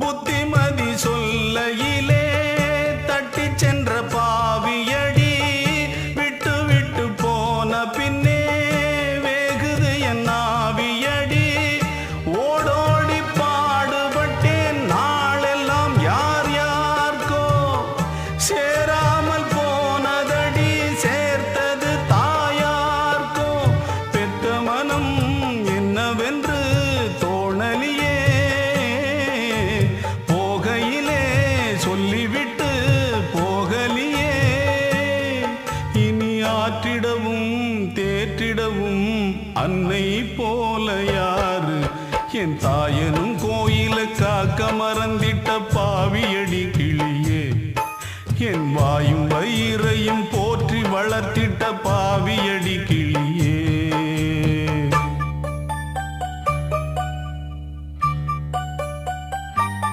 புத்திமதி சொல்லையிலே தட்டி சென்ற பாவியடி விட்டு விட்டு போன பின்னே வேகுது என் ஆவியடி. ஓடோடி பாடுபட்டேன் நாளெல்லாம் யார் யார்க்கோ சேராமல் போனதடி சேர்த்தது தாயார்க்கோ. பெத்த மனம் என்னவென்று தோணலியே போகையிலே சொல்லிவிட்டு போகலியே. இனி ஆற்றிடவும் தேற்றிடவும் அன்னை போல யாரு? என் தாயனும் கோயில காக்க மறந்திட்ட பாவியடி கிளியே. என் வாயும் வயிறையும் போற்றி வளர்த்திட்ட பாவியடி கிளியே.